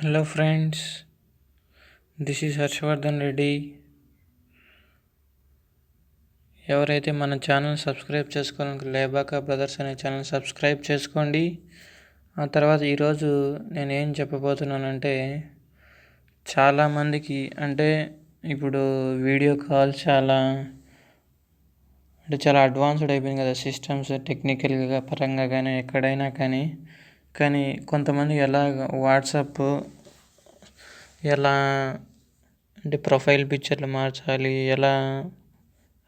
Hello friends, this is Harshvardhan Reddy. ఎవరైతే మన channel subscribe చేసుకోవాలని లేబాకా బ్రదర్స్ అనే ఛానల్ సబ్స్క్రైబ్ చేసుకోండి. ఆ తర్వాత ఈరోజు నేను ఏం చెప్పబోతున్నానంటే చాలామందికి ఇప్పుడు వీడియో కాల్ చాలా అడ్వాన్స్డ్ అయిపోయింది కదా, సిస్టమ్స్ టెక్నికల్గా పరంగా కానీ ఎక్కడైనా కానీ కొంతమంది వాట్సాప్ ఎలా ప్రొఫైల్ పిక్చర్లు మార్చాలి ఎలా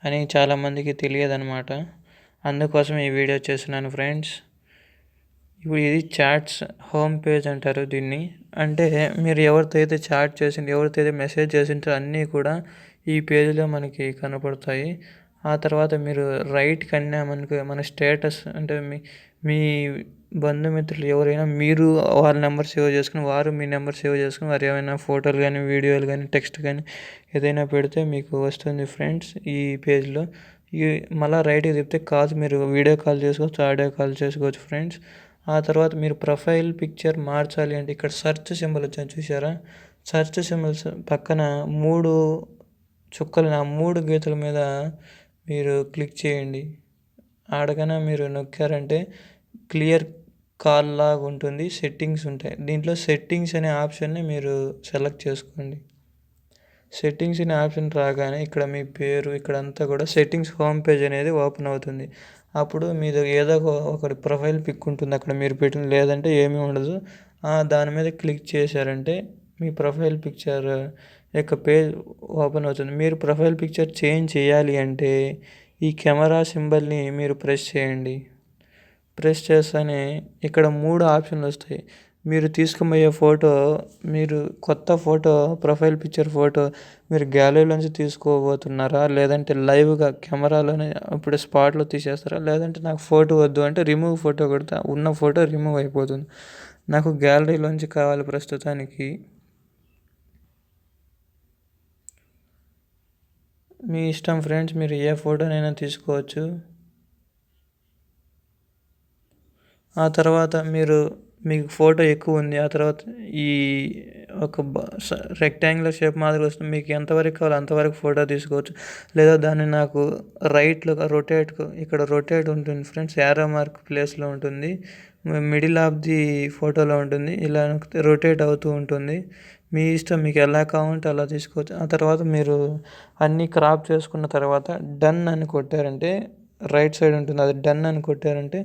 అని చాలామందికి తెలియదు అనమాట. అందుకోసం ఈ వీడియో చేస్తున్నాను ఫ్రెండ్స్. ఇప్పుడు ఇది చాట్స్ హోమ్ పేజ్ అంటారు దీన్ని. అంటే మీరు ఎవరితో అయితే చాట్ చేసింది, ఎవరితో అయితే మెసేజ్ చేసింటారో అన్నీ కూడా ఈ పేజ్లో మనకి కనపడతాయి. ఆ తర్వాత మీరు రైట్ కన్నా మన స్టేటస్ అంటే మీ బంధుమిత్రులు ఎవరైనా మీరు వాళ్ళ నెంబర్ సేవ్ చేసుకుని, వారు మీ నెంబర్ సేవ్ చేసుకుని, వారు ఏమైనా ఫోటోలు కానీ వీడియోలు కానీ టెక్స్ట్ కానీ ఏదైనా పెడితే మీకు వస్తుంది ఫ్రెండ్స్ ఈ పేజ్లో. మళ్ళీ రైట్కి తిప్పితే కాల్స్ మీరు వీడియో కాల్ చేసుకోవచ్చు, ఆడియో కాల్ చేసుకోవచ్చు ఫ్రెండ్స్. ఆ తర్వాత మీరు ప్రొఫైల్ పిక్చర్ మార్చాలి అంటే ఇక్కడ సెర్చ్ సింబల్ వచ్చాను చూసారా, సెర్చ్ సింబల్స్ పక్కన 3 చుక్కలు, ఆ 3 గీతల మీద మీరు క్లిక్ చేయండి. ఆడకన్నా మీరు నొక్కారంటే క్లియర్ కాల్ లాగా ఉంటుంది, సెట్టింగ్స్ ఉంటాయి. దీంట్లో సెట్టింగ్స్ అనే ఆప్షన్ని మీరు సెలెక్ట్ చేసుకోండి. సెట్టింగ్స్ అనే ఆప్షన్ రాగానే ఇక్కడ మీ పేరు ఇక్కడంతా కూడా సెట్టింగ్స్ హోమ్ పేజ్ అనేది ఓపెన్ అవుతుంది. అప్పుడు మీద ఏదో ఒకటి ప్రొఫైల్ పిక్ ఉంటుంది అక్కడ మీరు పెట్టిన, లేదంటే ఏమీ ఉండదు. దాని మీద క్లిక్ చేశారంటే మీ ప్రొఫైల్ పిక్చర్ యొక్క పేజ్ ఓపెన్ అవుతుంది. మీరు ప్రొఫైల్ పిక్చర్ చేంజ్ చేయాలి అంటే ఈ కెమెరా సింబల్ని మీరు ప్రెస్ చేయండి. ప్రెస్ చేస్తేనే ఇక్కడ 3 ఆప్షన్లు వస్తాయి. మీరు తీసుకుపోయే ఫోటో, మీరు కొత్త ఫోటో ప్రొఫైల్ పిక్చర్ ఫోటో మీరు గ్యాలరీలోంచి తీసుకోబోతున్నారా, లేదంటే లైవ్గా కెమెరాలోనే ఇప్పుడు స్పాట్లో తీసేస్తారా, లేదంటే నాకు ఫోటో వద్దు అంటే రిమూవ్ ఫోటో కొడితే ఉన్న ఫోటో రిమూవ్ అయిపోతుంది. నాకు గ్యాలరీలోంచి కావాలి ప్రస్తుతానికి. మీ ఇష్టం ఫ్రెండ్స్, మీరు ఏ ఫోటోనైనా తీసుకోవచ్చు. ఆ తర్వాత మీకు ఫోటో ఎక్కువ ఉంది, ఆ తర్వాత ఈ ఒక రెక్టాంగులర్ షేప్ మాదిరి వస్తుంది. మీకు ఎంతవరకు కావాలో అంతవరకు ఫోటో తీసుకోవచ్చు. లేదా దాన్ని నాకు రైట్లో ఇక్కడ రొటేట్ ఉంటుంది ఫ్రెండ్స్, యారో మార్క్ ప్లేస్లో ఉంటుంది, మిడిల్ ఆఫ్ ది ఫోటోలో ఉంటుంది. ఇలా రొటేట్ అవుతూ ఉంటుంది. మీ ఇష్టం, మీకు ఎలా కావాలంటే అలా తీసుకోవచ్చు. ఆ తర్వాత మీరు అన్నీ క్రాప్ చేసుకున్న తర్వాత డన్ అని కొట్టారంటే రైట్ సైడ్ ఉంటుంది, అది డన్ అని కొట్టారంటే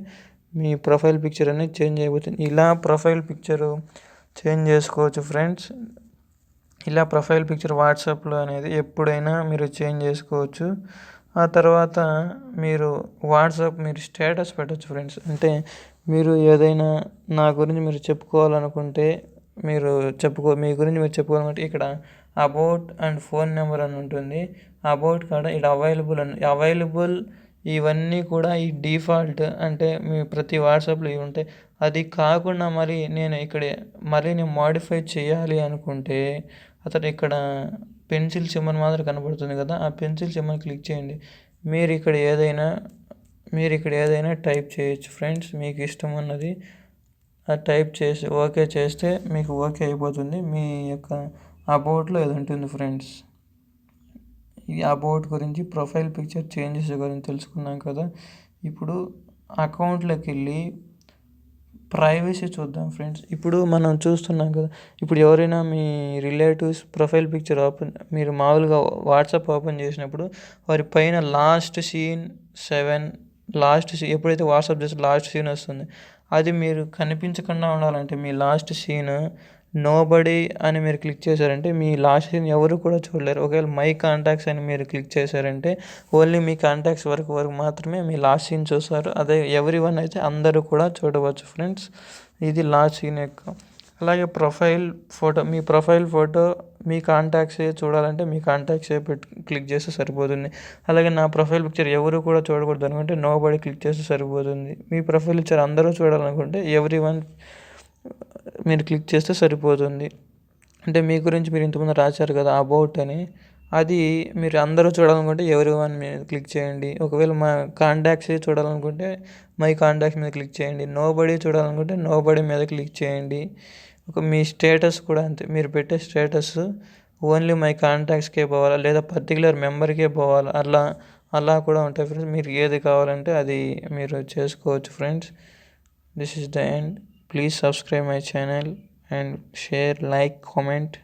మీ ప్రొఫైల్ పిక్చర్ అనేది చేంజ్ అయిపోతుంది. ఇలా ప్రొఫైల్ పిక్చరు చేంజ్ చేసుకోవచ్చు ఫ్రెండ్స్. ఇలా ప్రొఫైల్ పిక్చర్ వాట్సాప్లో అనేది ఎప్పుడైనా మీరు చేంజ్ చేసుకోవచ్చు. ఆ తర్వాత మీరు స్టేటస్ పెట్టచ్చు ఫ్రెండ్స్. అంటే మీరు ఏదైనా నా గురించి మీరు చెప్పుకోవాలనుకుంటే మీ గురించి మీరు చెప్పుకోవాలనుకుంటే ఇక్కడ అబౌట్ అండ్ ఫోన్ నెంబర్ అని ఉంటుంది. అబౌట్ కాడ ఇక్కడ అవైలబుల్ ఇవన్నీ కూడా ఈ డిఫాల్ట్, అంటే మీ ప్రతి వాట్సాప్లో ఇవి ఉంటాయి. అది కాకుండా నేను మాడిఫై చేయాలి అనుకుంటే అతను ఇక్కడ పెన్సిల్ సింబల్ మాత్రం కనబడుతుంది కదా, ఆ పెన్సిల్ సింబల్ క్లిక్ చేయండి. మీరు ఇక్కడ ఏదైనా టైప్ చేయొచ్చు ఫ్రెండ్స్. మీకు ఇష్టం అన్నది టైప్ చేసి ఓకే చేస్తే మీకు ఓకే అయిపోతుంది. మీ యొక్క అబౌట్లో ఇది ఉంటుంది ఫ్రెండ్స్. ఈ అబౌట్ గురించి, ప్రొఫైల్ పిక్చర్ చేంజెస్ గురించి తెలుసుకున్నాం కదా. ఇప్పుడు అకౌంట్లోకి వెళ్ళి ప్రైవసీ చూద్దాం ఫ్రెండ్స్. ఇప్పుడు మనం చూస్తున్నాం కదా, ఇప్పుడు ఎవరైనా మీ రిలేటివ్స్ ప్రొఫైల్ పిక్చర్ మీరు మామూలుగా వాట్సాప్ ఓపెన్ చేసినప్పుడు వారి పైన ఎప్పుడైతే వాట్సాప్ చేస్తే లాస్ట్ సీన్ వస్తుంది. అది మీరు కనిపించకుండా ఉండాలంటే మీ లాస్ట్ సీన్ నోబడీ అని మీరు క్లిక్ చేశారంటే మీ లాస్ట్ సీన్ ఎవరు కూడా చూడలేరు. ఒకవేళ మై కాంటాక్ట్స్ అని మీరు క్లిక్ చేశారంటే ఓన్లీ మీ కాంటాక్ట్స్ వరకు మాత్రమే మీ లాస్ట్ సీన్ చూస్తారు. అదే ఎవరివన్ అయితే అందరూ కూడా చూడవచ్చు ఫ్రెండ్స్. ఇది లాస్ట్ సీన్ యొక్క. అలాగే మీ ప్రొఫైల్ ఫోటో మీ కాంటాక్ట్సే చూడాలంటే మీ కాంటాక్ట్సే క్లిక్ చేస్తే సరిపోతుంది. అలాగే నా ప్రొఫైల్ పిక్చర్ ఎవరు కూడా చూడకూడదు అనుకుంటే నోబడీ క్లిక్ చేస్తే సరిపోతుంది. మీ ప్రొఫైల్ పిక్చర్ అందరూ చూడాలనుకుంటే ఎవరివన్ మీరు క్లిక్ చేస్తే సరిపోతుంది. అంటే మీ గురించి మీరు ఇంతకుముందు రాశారు కదా అబౌట్ అని, అది మీరు అందరూ చూడాలనుకుంటే ఎవరివన్ మీద క్లిక్ చేయండి. ఒకవేళ మా కాంటాక్ట్స్ చూడాలనుకుంటే మై కాంటాక్ట్స్ మీద క్లిక్ చేయండి. నోబడీ చూడాలనుకుంటే నోబడీ మీద క్లిక్ చేయండి. మీ స్టేటస్ కూడా అంతే, మీరు పెట్టే స్టేటస్ ఓన్లీ మై కాంటాక్ట్స్కే పోవాలా లేదా పర్టికులర్ మెంబర్కే పోవాలా, అలా కూడా ఉంటాయి ఫ్రెండ్స్. మీరు ఏది కావాలంటే అది మీరు చేసుకోవచ్చు friends. This is the end. Please subscribe my channel and share, like, comment.